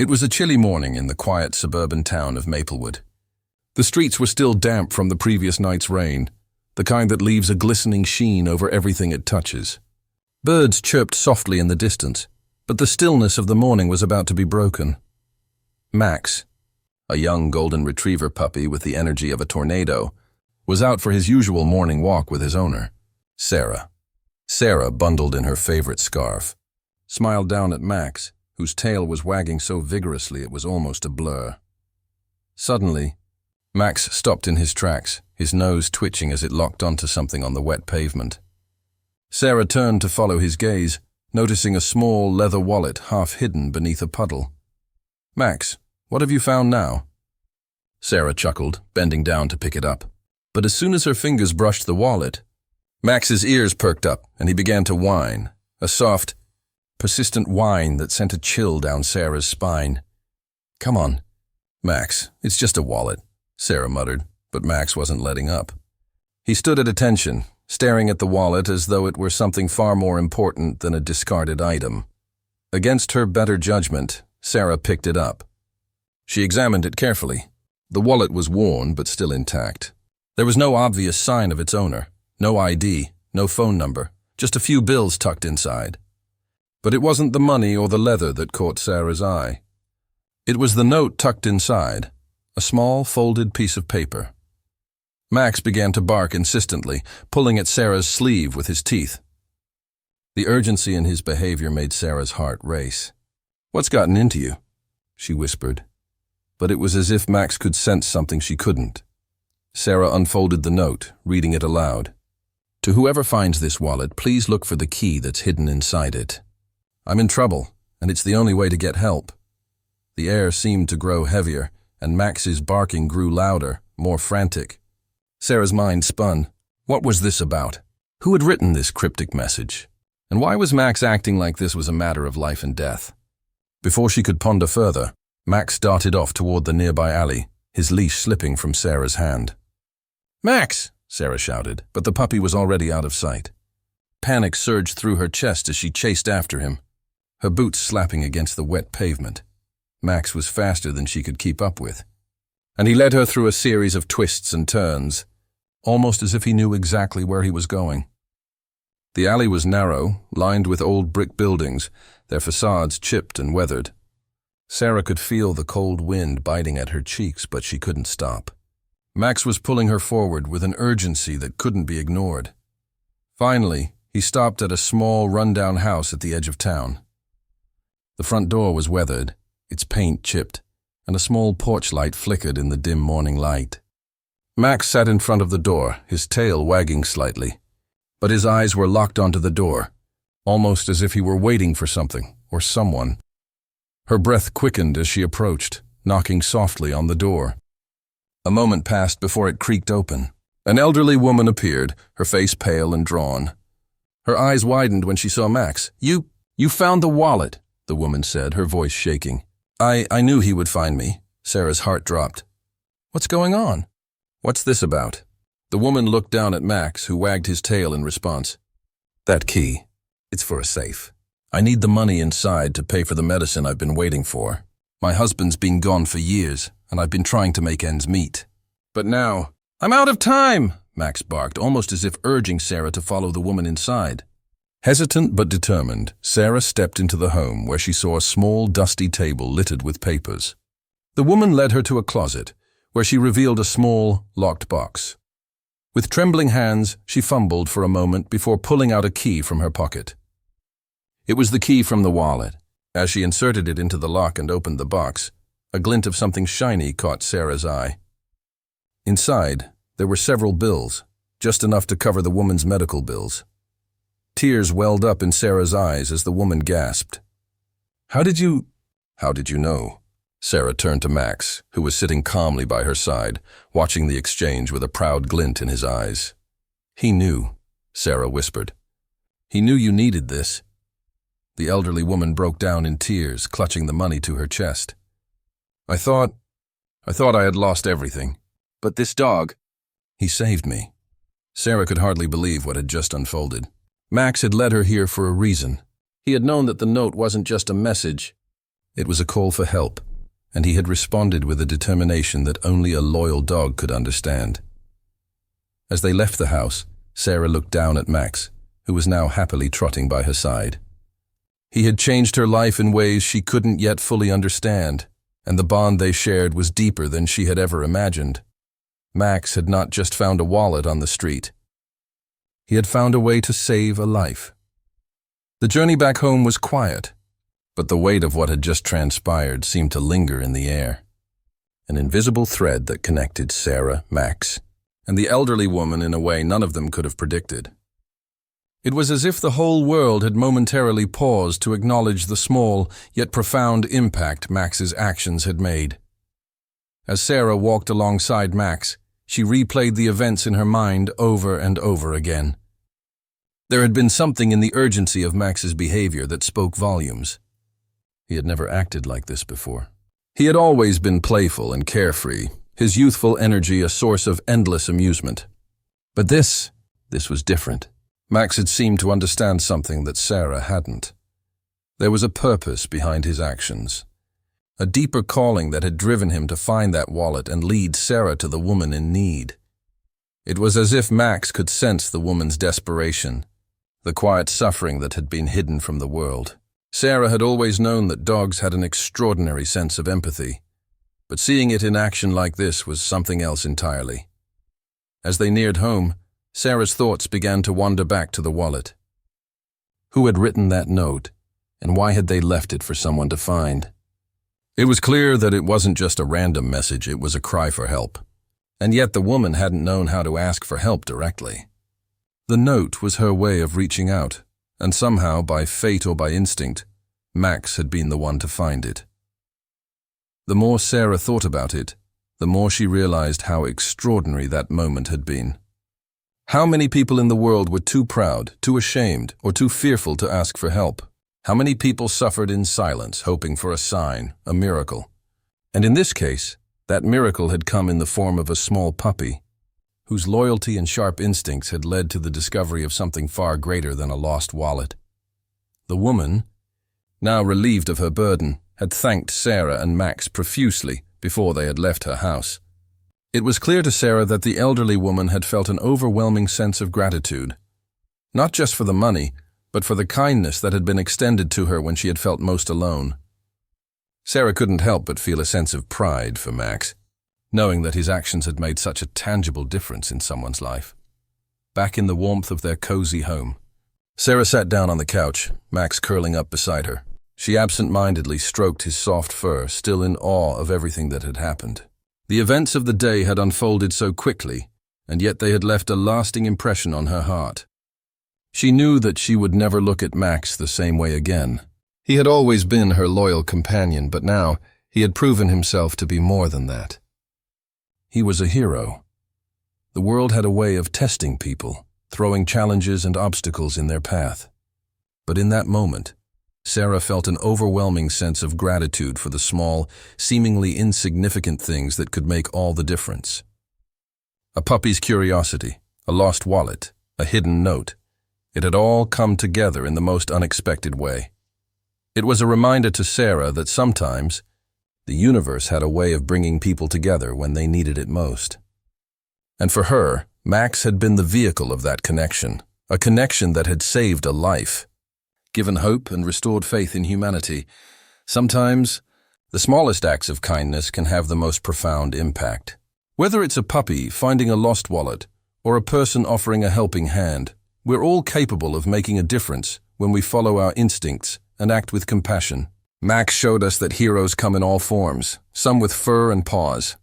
It was a chilly morning in the quiet suburban town of Maplewood. The streets were still damp from the previous night's rain, the kind that leaves a glistening sheen over everything it touches. Birds chirped softly in the distance, but the stillness of the morning was about to be broken. Max, a young golden retriever puppy with the energy of a tornado, was out for his usual morning walk with his owner, Sarah. Sarah, bundled in her favorite scarf, smiled down at Max, whose tail was wagging so vigorously it was almost a blur. Suddenly, Max stopped in his tracks, his nose twitching as it locked onto something on the wet pavement. Sarah turned to follow his gaze, noticing a small leather wallet half hidden beneath a puddle. "Max, what have you found now?" Sarah chuckled, bending down to pick it up. But as soon as her fingers brushed the wallet, Max's ears perked up and he began to whine, a soft, persistent whine that sent a chill down Sarah's spine. "Come on, Max, it's just a wallet," Sarah muttered, but Max wasn't letting up. He stood at attention, staring at the wallet as though it were something far more important than a discarded item. Against her better judgment, Sarah picked it up. She examined it carefully. The wallet was worn but still intact. There was no obvious sign of its owner, no ID, no phone number, just a few bills tucked inside. But it wasn't the money or the leather that caught Sarah's eye. It was the note tucked inside, a small folded piece of paper. Max began to bark insistently, pulling at Sarah's sleeve with his teeth. The urgency in his behavior made Sarah's heart race. "What's gotten into you?" she whispered. But it was as if Max could sense something she couldn't. Sarah unfolded the note, reading it aloud. "To whoever finds this wallet, please look for the key that's hidden inside it. I'm in trouble, and it's the only way to get help." The air seemed to grow heavier, and Max's barking grew louder, more frantic. Sarah's mind spun. What was this about? Who had written this cryptic message? And why was Max acting like this was a matter of life and death? Before she could ponder further, Max darted off toward the nearby alley, his leash slipping from Sarah's hand. "Max!" Sarah shouted, but the puppy was already out of sight. Panic surged through her chest as she chased after him, her boots slapping against the wet pavement. Max was faster than she could keep up with, and he led her through a series of twists and turns, almost as if he knew exactly where he was going. The alley was narrow, lined with old brick buildings, their facades chipped and weathered. Sarah could feel the cold wind biting at her cheeks, but she couldn't stop. Max was pulling her forward with an urgency that couldn't be ignored. Finally, he stopped at a small, rundown house at the edge of town. The front door was weathered, its paint chipped, and a small porch light flickered in the dim morning light. Max sat in front of the door, his tail wagging slightly, but his eyes were locked onto the door, almost as if he were waiting for something or someone. Her breath quickened as she approached, knocking softly on the door. A moment passed before it creaked open. An elderly woman appeared, her face pale and drawn. Her eyes widened when she saw Max. You found the wallet," the woman said, her voice shaking. I knew he would find me." Sarah's heart dropped. "What's going on? What's this about?" The woman looked down at Max, who wagged his tail in response. "That key. It's for a safe. I need the money inside to pay for the medicine I've been waiting for. My husband's been gone for years, and I've been trying to make ends meet. But now, I'm out of time!" Max barked, almost as if urging Sarah to follow the woman inside. Hesitant but determined, Sarah stepped into the home where she saw a small, dusty table littered with papers. The woman led her to a closet, where she revealed a small, locked box. With trembling hands, she fumbled for a moment before pulling out a key from her pocket. It was the key from the wallet. As she inserted it into the lock and opened the box, a glint of something shiny caught Sarah's eye. Inside, there were several bills, just enough to cover the woman's medical bills. Tears welled up in Sarah's eyes as the woman gasped. How did you know?" Sarah turned to Max, who was sitting calmly by her side, watching the exchange with a proud glint in his eyes. "He knew," Sarah whispered. "He knew you needed this." The elderly woman broke down in tears, clutching the money to her chest. I thought I had lost everything. But this dog, he saved me." Sarah could hardly believe what had just unfolded. Max had led her here for a reason. He had known that the note wasn't just a message. It was a call for help, and he had responded with a determination that only a loyal dog could understand. As they left the house, Sarah looked down at Max, who was now happily trotting by her side. He had changed her life in ways she couldn't yet fully understand, and the bond they shared was deeper than she had ever imagined. Max had not just found a wallet on the street. He had found a way to save a life. The journey back home was quiet, but the weight of what had just transpired seemed to linger in the air. An invisible thread that connected Sarah, Max, and the elderly woman in a way none of them could have predicted. It was as if the whole world had momentarily paused to acknowledge the small yet profound impact Max's actions had made. As Sarah walked alongside Max, she replayed the events in her mind over and over again. There had been something in the urgency of Max's behavior that spoke volumes. He had never acted like this before. He had always been playful and carefree, his youthful energy a source of endless amusement. But this was different. Max had seemed to understand something that Sarah hadn't. There was a purpose behind his actions, a deeper calling that had driven him to find that wallet and lead Sarah to the woman in need. It was as if Max could sense the woman's desperation, the quiet suffering that had been hidden from the world. Sarah had always known that dogs had an extraordinary sense of empathy, but seeing it in action like this was something else entirely. As they neared home, Sarah's thoughts began to wander back to the wallet. Who had written that note, and why had they left it for someone to find? It was clear that it wasn't just a random message, it was a cry for help. And yet the woman hadn't known how to ask for help directly. The note was her way of reaching out, and somehow, by fate or by instinct, Max had been the one to find it. The more Sarah thought about it, the more she realized how extraordinary that moment had been. How many people in the world were too proud, too ashamed, or too fearful to ask for help? How many people suffered in silence, hoping for a sign, a miracle? And in this case, that miracle had come in the form of a small puppy, whose loyalty and sharp instincts had led to the discovery of something far greater than a lost wallet. The woman, now relieved of her burden, had thanked Sarah and Max profusely before they had left her house. It was clear to Sarah that the elderly woman had felt an overwhelming sense of gratitude, not just for the money, but for the kindness that had been extended to her when she had felt most alone. Sarah couldn't help but feel a sense of pride for Max, knowing that his actions had made such a tangible difference in someone's life. Back in the warmth of their cozy home, Sarah sat down on the couch, Max curling up beside her. She absent-mindedly stroked his soft fur, still in awe of everything that had happened. The events of the day had unfolded so quickly, and yet they had left a lasting impression on her heart. She knew that she would never look at Max the same way again. He had always been her loyal companion, but now he had proven himself to be more than that. He was a hero. The world had a way of testing people, throwing challenges and obstacles in their path. But in that moment, Sarah felt an overwhelming sense of gratitude for the small, seemingly insignificant things that could make all the difference. A puppy's curiosity, a lost wallet, a hidden note. It had all come together in the most unexpected way. It was a reminder to Sarah that sometimes the universe had a way of bringing people together when they needed it most. And for her, Max had been the vehicle of that connection, a connection that had saved a life, given hope and restored faith in humanity. Sometimes, the smallest acts of kindness can have the most profound impact. Whether it's a puppy finding a lost wallet or a person offering a helping hand, we're all capable of making a difference when we follow our instincts and act with compassion. Max showed us that heroes come in all forms, some with fur and paws,